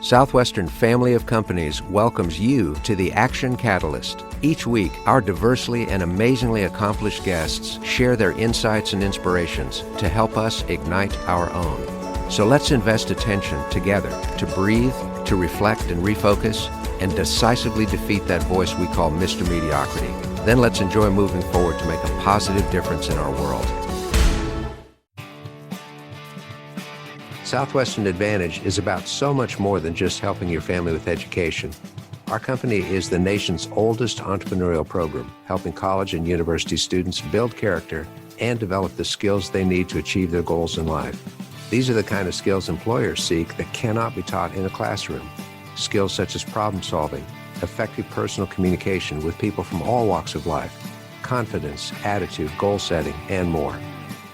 Southwestern Family of Companies welcomes you to the Action Catalyst. Each week, our diversely and amazingly accomplished guests share their insights and inspirations to help us ignite our own. So let's invest attention together to breathe, to reflect and refocus, and decisively defeat that voice we call Mr. Mediocrity. Then let's enjoy moving forward to make a positive difference in our world. Southwestern Advantage is about so much more than just helping your family with education. Our company is the nation's oldest entrepreneurial program, helping college and university students build character and develop the skills they need to achieve their goals in life. These are the kind of skills employers seek that cannot be taught in a classroom. Skills such as problem solving, effective personal communication with people from all walks of life, confidence, attitude, goal setting, and more.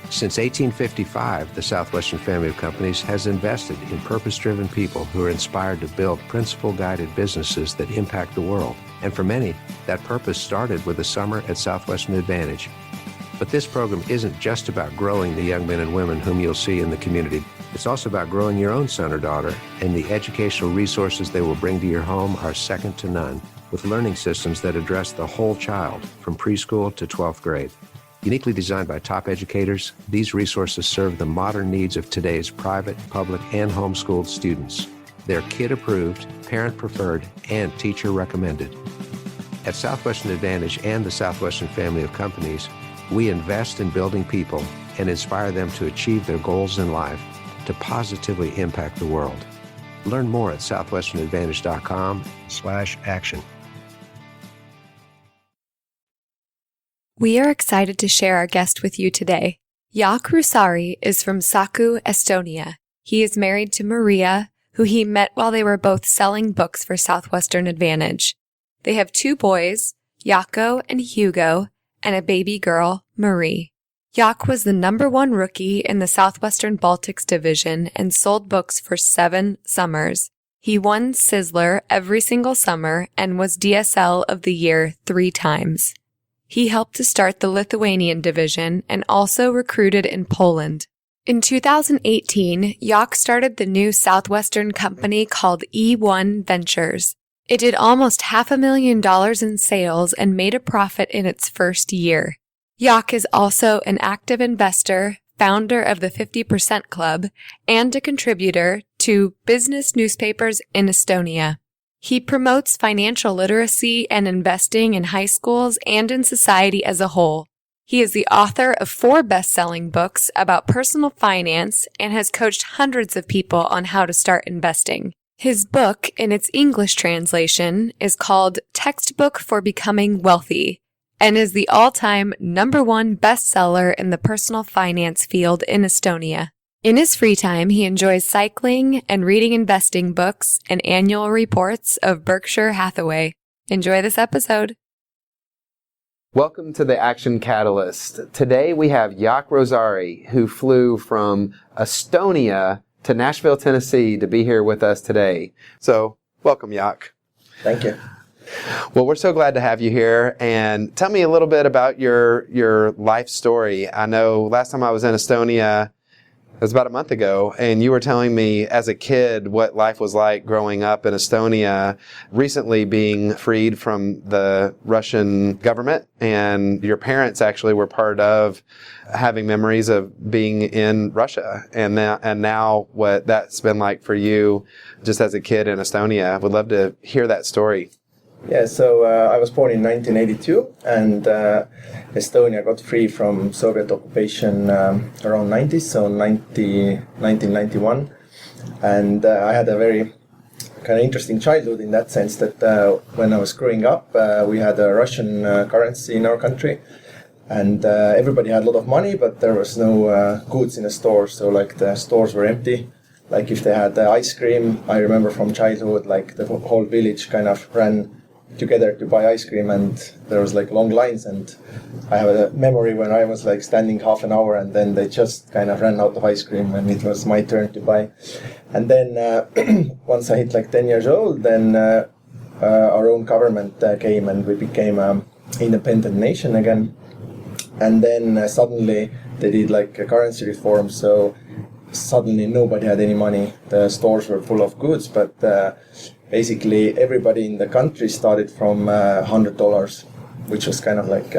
Since 1855, the Southwestern Family of Companies has invested in purpose-driven people who are inspired to build principle-guided businesses that impact the world. And for many, that purpose started with a summer at Southwestern Advantage. But this program isn't just about growing the young men and women whom you'll see in the community. It's also about growing your own son or daughter, and the educational resources they will bring to your home are second to none, with learning systems that address the whole child, from preschool to 12th grade. Uniquely designed by top educators, these resources serve the modern needs of today's private, public, and homeschooled students. They're kid-approved, parent-preferred, and teacher-recommended. At Southwestern Advantage and the Southwestern Family of Companies, we invest in building people and inspire them to achieve their goals in life to positively impact the world. Learn more at southwesternadvantage.com/action. We are excited to share our guest with you today. Jaak Roosaare is from Saku, Estonia. He is married to Maria, who he met while they were both selling books for Southwestern Advantage. They have 2 boys, Jako and Hugo, and a baby girl, Marie. Jaak was the #1 rookie in the Southwestern Baltics division and sold books for 7 summers. He won Sizzler every single summer and was DSL of the year 3 times. He helped to start the Lithuanian division and also recruited in Poland. In 2018, Jaak started the new Southwestern company called E1 Ventures. It did almost $500,000 in sales and made a profit in its first year. Jaak is also an active investor, founder of the 50% Club, and a contributor to business newspapers in Estonia. He promotes financial literacy and investing in high schools and in society as a whole. He is the author of 4 best-selling books about personal finance and has coached hundreds of people on how to start investing. His book, in its English translation, is called Textbook for Becoming Wealthy and is the all-time #1 bestseller in the personal finance field in Estonia. In his free time, he enjoys cycling and reading investing books and annual reports of Berkshire Hathaway. Enjoy this episode. Welcome to the Action Catalyst. Today we have Jaak Roosaare, who flew from Estonia to Nashville, Tennessee to be here with us today. So, welcome, Jaak. Thank you. Well, we're so glad to have you here. And tell me a little bit about your life story. I know last time I was in Estonia, it was about a month ago, and you were telling me as a kid what life was like growing up in Estonia, recently being freed from the Russian government, and your parents actually were part of having memories of being in Russia, and now what that's been like for you just as a kid in Estonia. I would love to hear that story. Yeah, so I was born in 1982, and Estonia got free from Soviet occupation around 90s, so 1991. And I had a very kind of interesting childhood in that sense that when I was growing up, we had a Russian currency in our country, and everybody had a lot of money, but there was no goods in the stores, so like the stores were empty. Like if they had ice cream, I remember from childhood, like the whole village kind of ran together to buy ice cream, and there was like long lines, and I have a memory when I was like standing half an hour and then they just kind of ran out of ice cream and it was my turn to buy. And then once I hit like 10 years old, then our own government came and we became an independent nation again. And then suddenly they did like a currency reform, so suddenly nobody had any money. The stores were full of goods, but basically everybody in the country started from $100, which was kind of like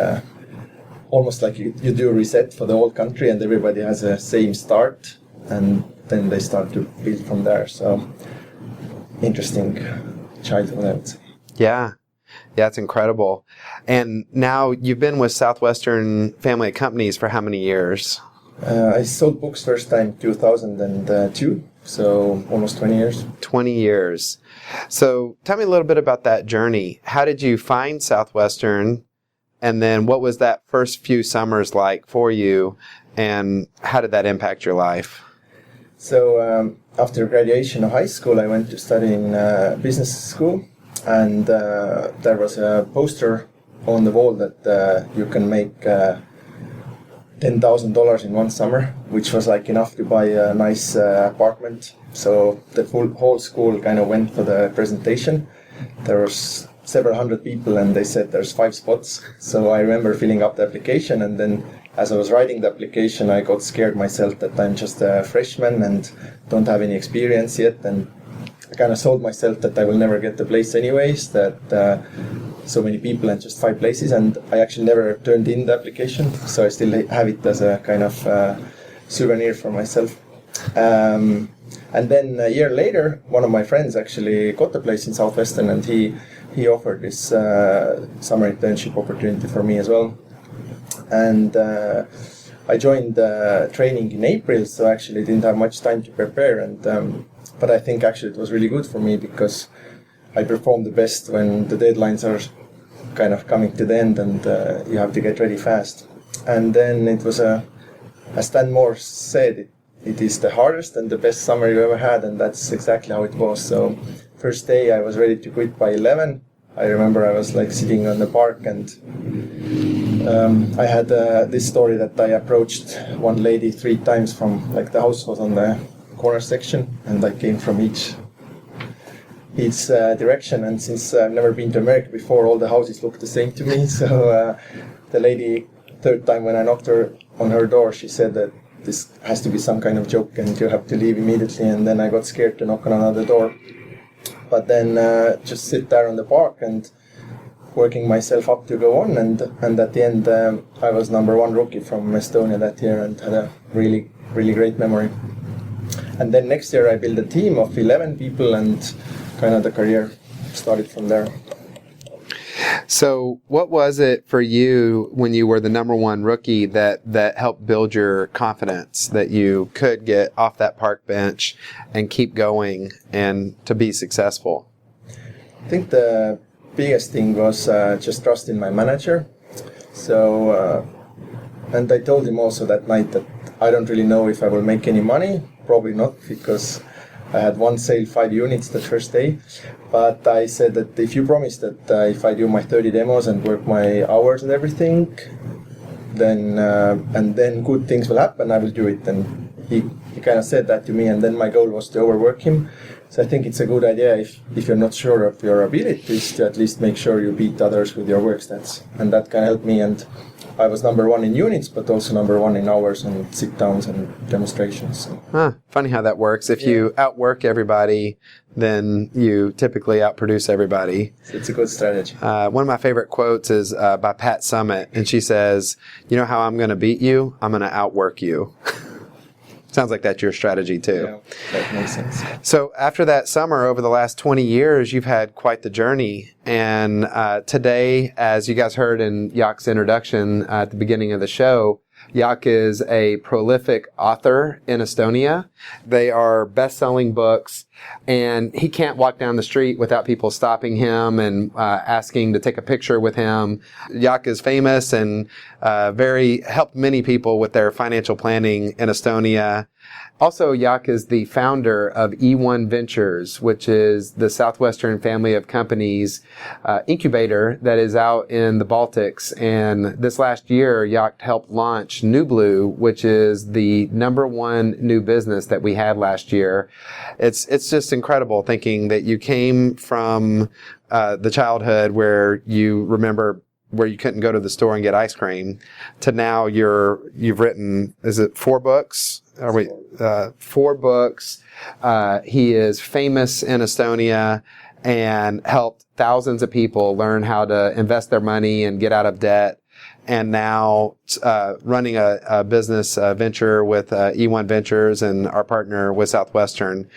almost like you do a reset for the whole country, and everybody has a same start, and then they start to build from there. So interesting childhood, I would say. Yeah, it's incredible. And now you've been with Southwestern Family of Companies for how many years? I sold books first time 2002, so almost 20 years. 20 years. So tell me a little bit about that journey. How did you find Southwestern? And then what was that first few summers like for you? And how did that impact your life? So after graduation of high school, I went to study in business school. And there was a poster on the wall that you can make $10,000 in one summer, which was like enough to buy a nice apartment. So the whole school kind of went for the presentation. There was several hundred people, and they said there's 5 spots. So I remember filling up the application, and then as I was writing the application, I got scared myself that I'm just a freshman and don't have any experience yet, and I kind of sold myself that I will never get the place anyways, that so many people and just 5 places, and I actually never turned in the application, so I still have it as a kind of souvenir for myself. And then a year later, one of my friends actually got the place in Southwestern, and he offered this summer internship opportunity for me as well. And I joined training in April, so actually didn't have much time to prepare, and but I think actually it was really good for me because I perform the best when the deadlines are kind of coming to the end, and you have to get ready fast. And then it was as Stan Moore said, it is the hardest and the best summer you ever had, and that's exactly how it was. So first day I was ready to quit by 11. I remember I was like sitting on the park, and I had this story that I approached one lady 3 times from, like, the house was on the corner section, and I came from each direction, and since I've never been to America before, all the houses looked the same to me. So the lady, 3rd time when I knocked on her door, she said that this has to be some kind of joke and you have to leave immediately, and then I got scared to knock on another door. But then just sit there on the park and working myself up to go on, and at the end I was #1 rookie from Estonia that year and had a really, really great memory. And then next year I built a team of 11 people, and kind of the career started from there. So what was it for you when you were the #1 rookie that helped build your confidence that you could get off that park bench and keep going and to be successful? I think the biggest thing was just trust in my manager. So, and I told him also that night that I don't really know if I will make any money. Probably not, because I had one sale, 5 units the first day. But I said that if you promise that if I do my 30 demos and work my hours and everything, then and then good things will happen, I will do it. And he kind of said that to me, and then my goal was to overwork him. So I think it's a good idea if you're not sure of your abilities to at least make sure you beat others with your work stats. And that kind of helped me, and I was #1 in units, but also #1 in hours and sit-downs and demonstrations. So. Funny how that works. If you outwork everybody, then you typically outproduce everybody. It's a good strategy. One of my favorite quotes is by Pat Summitt, and she says, "You know how I'm going to beat you? I'm going to outwork you." Sounds like that's your strategy too. Yeah, that makes sense. So after that summer, over the last 20 years, you've had quite the journey. And today, as you guys heard in Jaak's introduction at the beginning of the show, Jaak is a prolific author in Estonia. They are best-selling books, and he can't walk down the street without people stopping him and asking to take a picture with him. Jaak is famous and helped many people with their financial planning in Estonia. Also, Jaak is the founder of E1 Ventures, which is the Southwestern Family of Companies incubator that is out in the Baltics. And this last year, Jaak helped launch New Blue, which is the #1 new business that we had last year. It's just incredible thinking that you came from the childhood where you remember where you couldn't go to the store and get ice cream, to now you've written, is it 4 books? Are we 4 books? He is famous in Estonia and helped thousands of people learn how to invest their money and get out of debt. And now running a business venture with E1 Ventures and our partner with Southwestern.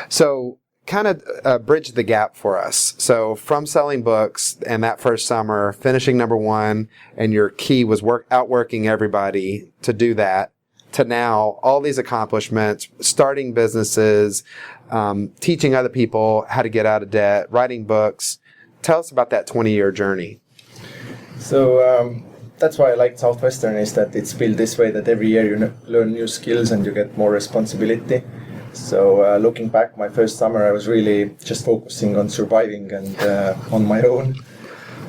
So kind of bridge the gap for us. So from selling books and that first summer, finishing number 1, and your key was outworking everybody to do that, to now all these accomplishments, starting businesses, teaching other people how to get out of debt, writing books. Tell us about that 20-year journey. So that's why I like Southwestern, is that it's built this way that every year you learn new skills and you get more responsibility. So looking back, my first summer, I was really just focusing on surviving and on my own.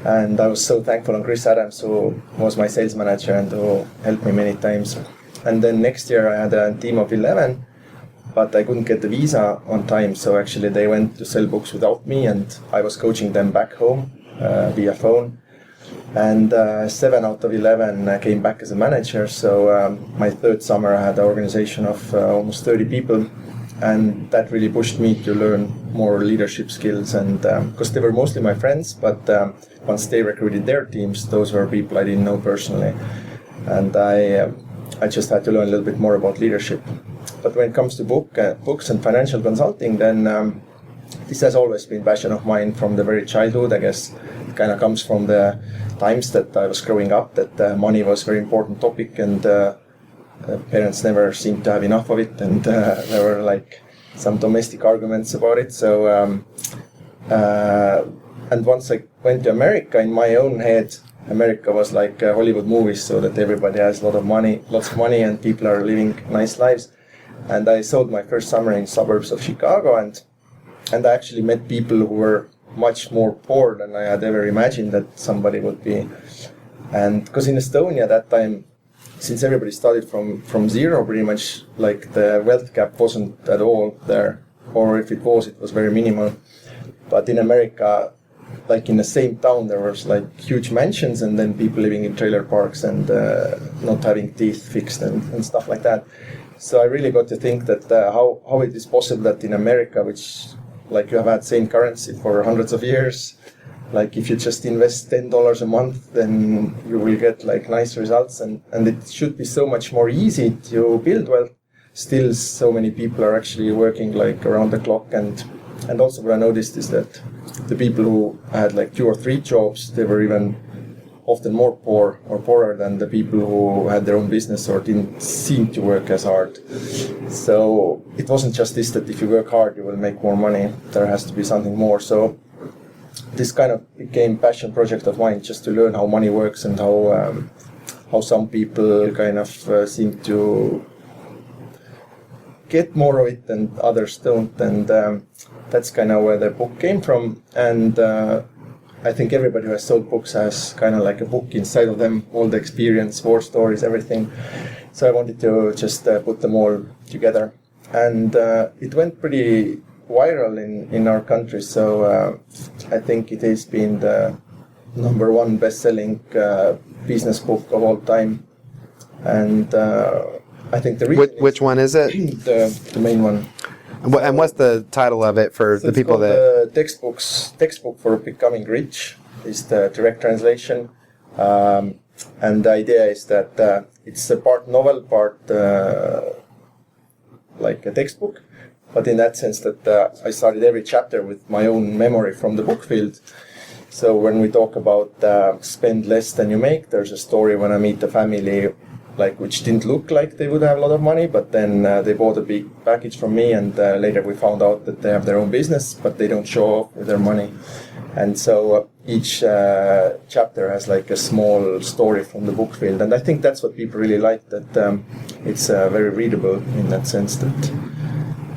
And I was so thankful on Chris Adams, who was my sales manager and who helped me many times. And then next year I had a team of 11, but I couldn't get the visa on time. So actually they went to sell books without me, and I was coaching them back home via phone. And 7 out of 11 came back as a manager. So my third summer I had an organization of almost 30 people. And that really pushed me to learn more leadership skills. And because they were mostly my friends, but once they recruited their teams, those were people I didn't know personally. And I just had to learn a little bit more about leadership. But when it comes to books and financial consulting, then this has always been a passion of mine from the very childhood. I guess it kind of comes from the times that I was growing up, that money was a very important topic, and parents never seemed to have enough of it, and there were like some domestic arguments about it. So and once I went to America, in my own head, America was like Hollywood movies, so that everybody has lots of money and people are living nice lives. And I sold my first summer in suburbs of Chicago, and I actually met people who were much more poor than I had ever imagined that somebody would be. And because in Estonia that time, since everybody started from zero, pretty much, like the wealth gap wasn't at all there, or if it was very minimal. But in America, like in the same town, there was like huge mansions and then people living in trailer parks and not having teeth fixed and stuff like that. So I really got to think that how it is possible that in America, which like you have had same currency for hundreds of years, like if you just invest $10 a month, then you will get like nice results, and it should be so much more easy to build wealth. Still, so many people are actually working like around the clock, and also what I noticed is that the people who had like 2 or 3 jobs, they were even often more poor or poorer than the people who had their own business or didn't seem to work as hard. So it wasn't just this, that if you work hard you will make more money. There has to be something more. So this kind of became a passion project of mine, just to learn how money works and how some people kind of seem to get more of it and others don't. And that's kind of where the book came from. And I think everybody who has sold books has kind of like a book inside of them, all the experience, war stories, everything. So I wanted to just put them all together. And it went pretty viral in our country. So I think it has been the #1 best-selling business book of all time. And I think the reason Which one is it? The main one. And what's the title of it for the people that... Textbook for Becoming Rich is the direct translation. And the idea is that it's a part novel, part like a textbook. But in that sense that I started every chapter with my own memory from the book field. So when we talk about spend less than you make, there's a story when I meet a family like which didn't look like they would have a lot of money, but then they bought a big package from me, and later we found out that they have their own business, but they don't show off with their money. And so each chapter has like a small story from the book field, and I think that's what people really like, that it's very readable in that sense, that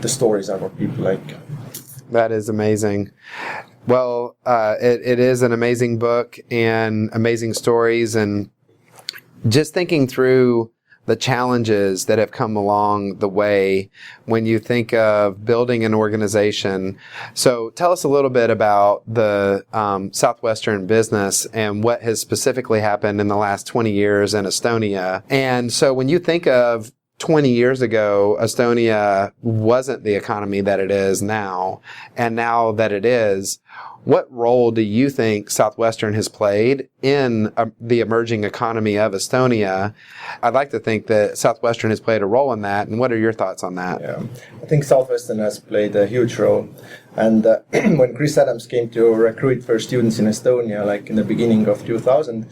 the stories are what people like. That is amazing. Well, it is an amazing book and amazing stories, and just thinking through the challenges that have come along the way when you think of building an organization. So tell us a little bit about the Southwestern business and what has specifically happened in the last 20 years in Estonia. And so when you think of 20 years ago, Estonia wasn't the economy that it is now, and now that it is, what role do you think Southwestern has played in the emerging economy of Estonia? I'd like to think that Southwestern has played a role in that, and what are your thoughts on that? Yeah, I think Southwestern has played a huge role. And when Chris Adams came to recruit first students in Estonia, like in the beginning of 2000,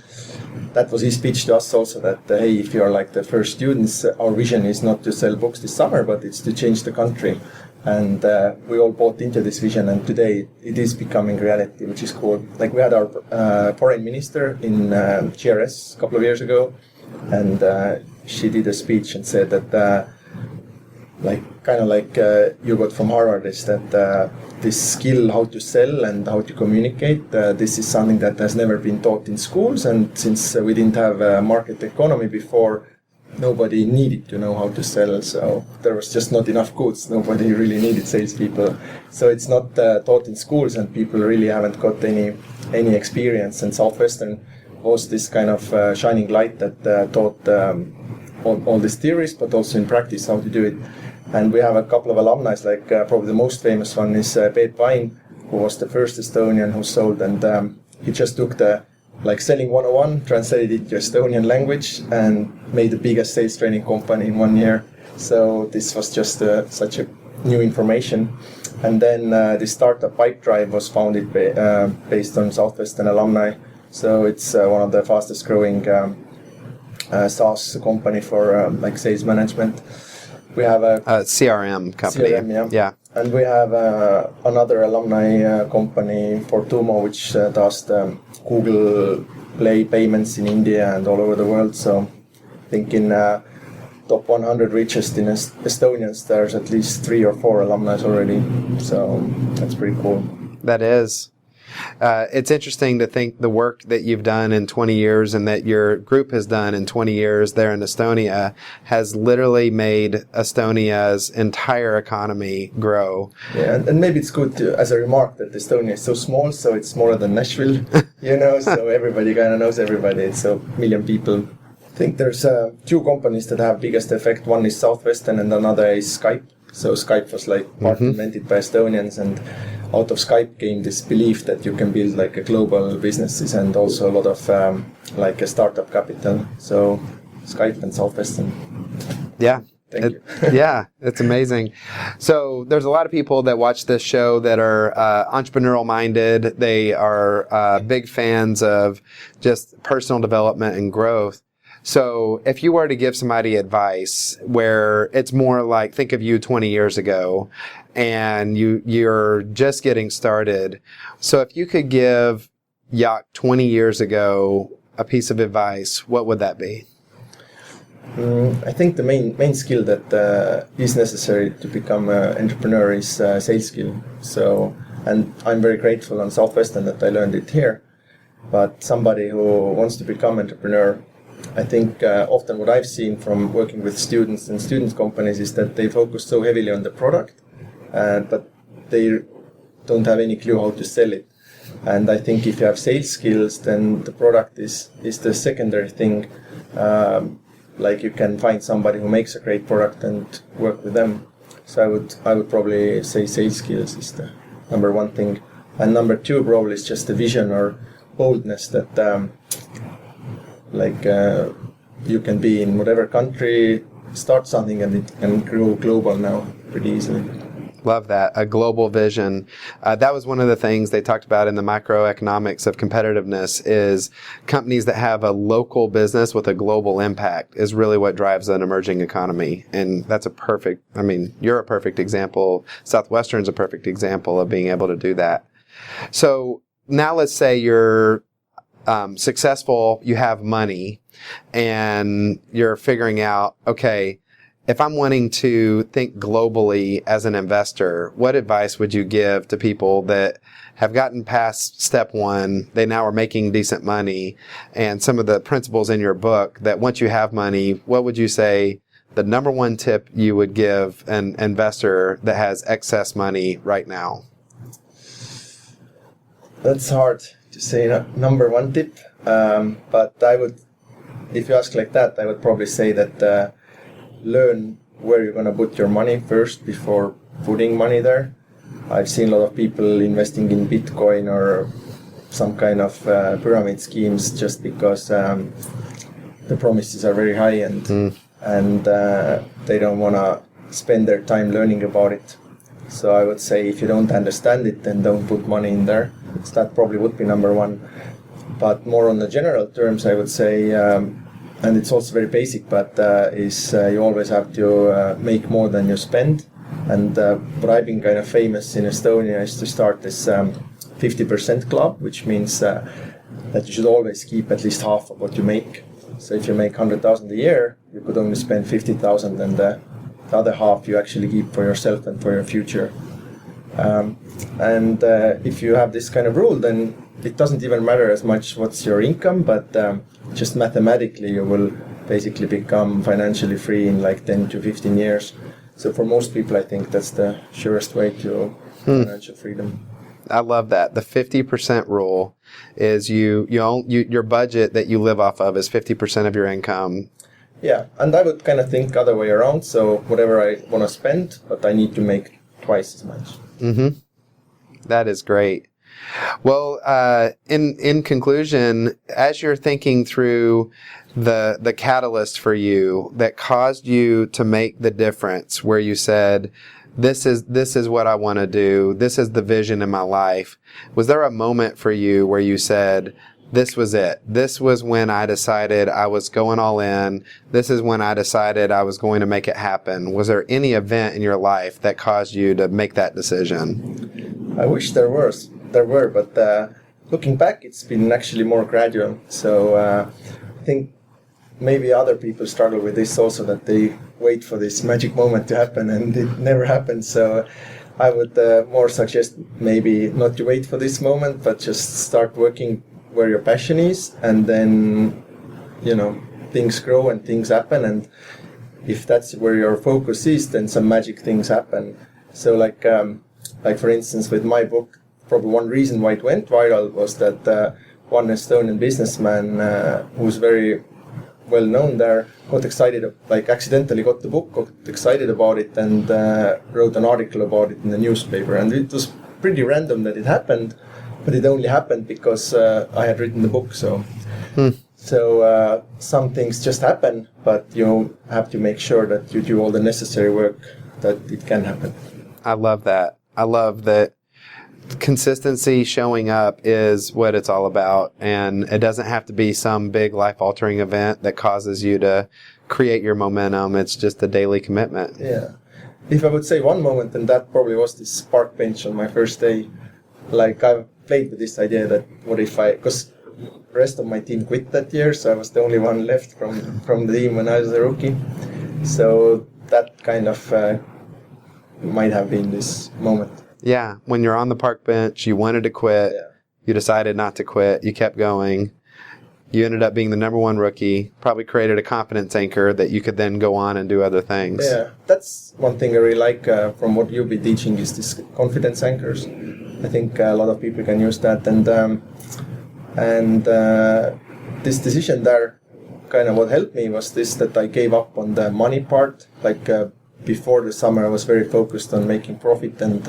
that was his pitch to us also, that hey, if you're like the first students, our vision is not to sell books this summer, but it's to change the country. And we all bought into this vision, and today it is becoming reality, which is cool. Like we had our foreign minister in GRS a couple of years ago, and she did a speech and said that you got from Harvard, is that this skill how to sell and how to communicate, this is something that has never been taught in schools, and since we didn't have a market economy before, nobody needed to know how to sell, so there was just not enough goods. Nobody really needed salespeople. So it's not taught in schools, and people really haven't got any experience. And Southwestern was this kind of shining light that taught all these theories, but also in practice how to do it. And we have a couple of alumni, like probably the most famous one is Peep Vain, who was the first Estonian who sold, and he just took the selling 101, translated it to Estonian language, and made the biggest sales training company in 1 year. So this was just such a new information. And then the startup Bike Drive was founded based on Southwestern alumni. So it's one of the fastest growing SaaS company for sales management. We have a CRM company. CRM, yeah. And we have another alumni company, Fortumo, which does the Google Play payments in India and all over the world. So I think in top 100 richest in Estonians, there's at least 3 or 4 alumni already. So that's pretty cool. That is. It's interesting to think the work that you've done in 20 years and that your group has done in 20 years there in Estonia has literally made Estonia's entire economy grow. Yeah, and maybe it's good to, as a remark, that Estonia is so small, so it's smaller than Nashville, so everybody kind of knows everybody. It's a million people. I think there's 2 companies that have biggest effect. One is Southwestern and another is Skype. So Skype was partly invented by Estonians, and out of Skype came this belief that you can build a global businesses and also a lot of a startup capital. So Skype and Southwestern. Yeah. Thank you. Yeah, it's amazing. So there's a lot of people that watch this show that are entrepreneurial minded. They are big fans of just personal development and growth. So if you were to give somebody advice where it's more like, think of you 20 years ago and you're just getting started. So if you could give Jaak 20 years ago a piece of advice, what would that be? I think the main skill that is necessary to become an entrepreneur is sales skill. So, and I'm very grateful on Southwestern that I learned it here. But somebody who wants to become an entrepreneur, I think often what I've seen from working with students and student companies is that they focus so heavily on the product, but they don't have any clue how to sell it. And I think if you have sales skills, then the product is the secondary thing. You can find somebody who makes a great product and work with them. So I would probably say sales skills is the number 1 thing. And number 2 probably is just the vision or boldness that you can be in whatever country, start something, and it can grow global now pretty easily. Love that. A global vision. That was one of the things they talked about in the microeconomics of competitiveness is companies that have a local business with a global impact is really what drives an emerging economy. And that's you're a perfect example. Southwestern's a perfect example of being able to do that. So now let's say you're successful, you have money, and you're figuring out, okay, if I'm wanting to think globally as an investor, what advice would you give to people that have gotten past step one, they now are making decent money, and some of the principles in your book that once you have money, what would you say the number one tip you would give an investor that has excess money right now? That's hard to say number one tip, but I would, if you ask like that, I would probably say that learn where you're going to put your money first before putting money there. I've seen a lot of people investing in Bitcoin or some kind of pyramid schemes just because the promises are very high and they don't want to spend their time learning about it. So I would say if you don't understand it, then don't put money in there. So that probably would be number one. But more on the general terms, I would say, and it's also very basic, but you always have to make more than you spend. And what I've been kind of famous in Estonia is to start this 50% club, which means that you should always keep at least half of what you make. So if you make 100,000 a year, you could only spend 50,000, and the other half you actually keep for yourself and for your future. And if you have this kind of rule, then it doesn't even matter as much what's your income, but just mathematically you will basically become financially free in like 10 to 15 years. So for most people, I think that's the surest way to financial freedom. I love that. The 50% rule is your budget that you live off of is 50% of your income. Yeah, and I would kind of think other way around. So whatever I want to spend, but I need to make twice as much. Mm-hmm. That is great. Well, in conclusion, as you're thinking through the catalyst for you that caused you to make the difference, where you said, this is what I want to do, this is the vision in my life, was there a moment for you where you said, this was it? This was when I decided I was going all in. This is when I decided I was going to make it happen. Was there any event in your life that caused you to make that decision? I wish there were, but looking back, it's been actually more gradual. So I think maybe other people struggle with this also, that they wait for this magic moment to happen and it never happens. So I would more suggest maybe not to wait for this moment, but just start working where your passion is, and then things grow and things happen, and if that's where your focus is, then some magic things happen. So like for instance with my book, probably one reason why it went viral was that one Estonian businessman who's very well known there got excited, accidentally got the book, got excited about it, and wrote an article about it in the newspaper. And it was pretty random that it happened, but it only happened because I had written the book. So some things just happen, but you have to make sure that you do all the necessary work that it can happen. I love that. I love that consistency, showing up is what it's all about. And it doesn't have to be some big life-altering event that causes you to create your momentum. It's just a daily commitment. Yeah. If I would say one moment, then that probably was this park bench on my first day. I played with this idea that what if because the rest of my team quit that year, so I was the only one left from the team when I was a rookie. So that kind of might have been this moment. Yeah, when you're on the park bench, you wanted to quit, You decided not to quit, you kept going, you ended up being the number one rookie, probably created a confidence anchor that you could then go on and do other things. Yeah, that's one thing I really like from what you'll be teaching is this confidence anchors. I think a lot of people can use that, and this decision there, kind of what helped me was this, that I gave up on the money part. Before the summer I was very focused on making profit and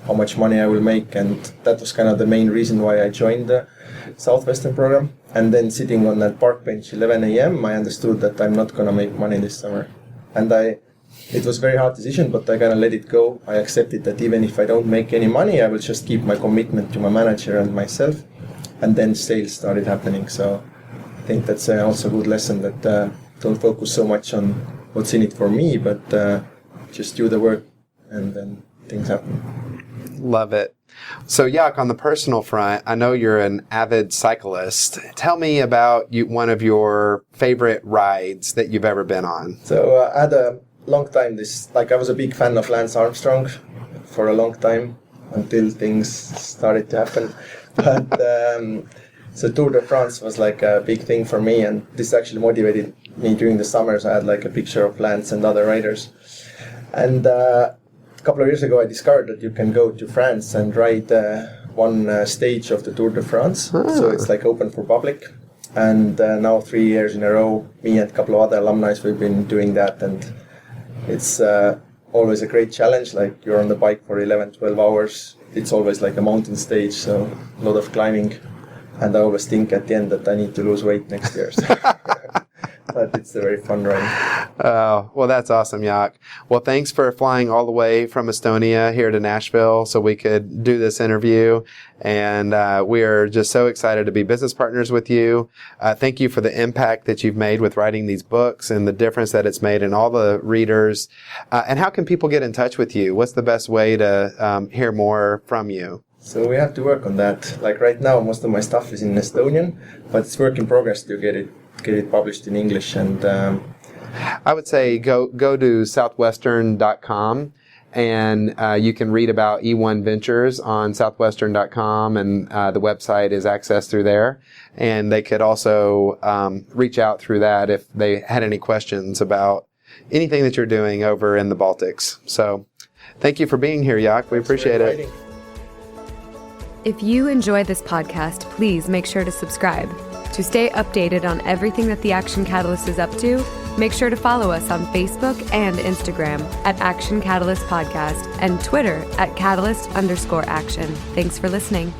how much money I will make, and that was kind of the main reason why I joined the Southwestern program. And then sitting on that park bench 11 a.m. I understood that I'm not going to make money this summer, and it was a very hard decision, but I kind of let it go. I accepted that even if I don't make any money, I will just keep my commitment to my manager and myself. And then sales started happening. So I think that's also a good lesson, that don't focus so much on what's in it for me, but just do the work and then things happen. Love it. So Jaak, on the personal front, I know you're an avid cyclist. Tell me about one of your favorite rides that you've ever been on. So I had a long time, I was a big fan of Lance Armstrong for a long time until things started to happen. But so Tour de France was like a big thing for me, and this actually motivated me during the summers. I had like a picture of Lance and other riders. And a couple of years ago, I discovered that you can go to France and ride one stage of the Tour de France. So it's like open for public. And now 3 years in a row, me and a couple of other alumni, we've been doing that. And it's always a great challenge. Like you're on the bike for 11, 12 hours. It's always like a mountain stage, so a lot of climbing. And I always think at the end that I need to lose weight next year. So. But it's a very fun ride. Oh, well, that's awesome, Jaak. Well, thanks for flying all the way from Estonia here to Nashville so we could do this interview. And we are just so excited to be business partners with you. Thank you for the impact that you've made with writing these books and the difference that it's made in all the readers. And how can people get in touch with you? What's the best way to hear more from you? So we have to work on that. Like right now, most of my stuff is in Estonian, but it's work in progress to get it published in English. And I would say go to southwestern.com, and you can read about E1 Ventures on southwestern.com, and the website is accessed through there. And they could also reach out through that if they had any questions about anything that you're doing over in the Baltics. So thank you for being here, Jaak. We appreciate it. If you enjoy this podcast, please make sure to subscribe. To stay updated on everything that the Action Catalyst is up to, make sure to follow us on Facebook and Instagram at Action Catalyst Podcast and Twitter at Catalyst_Action. Thanks for listening.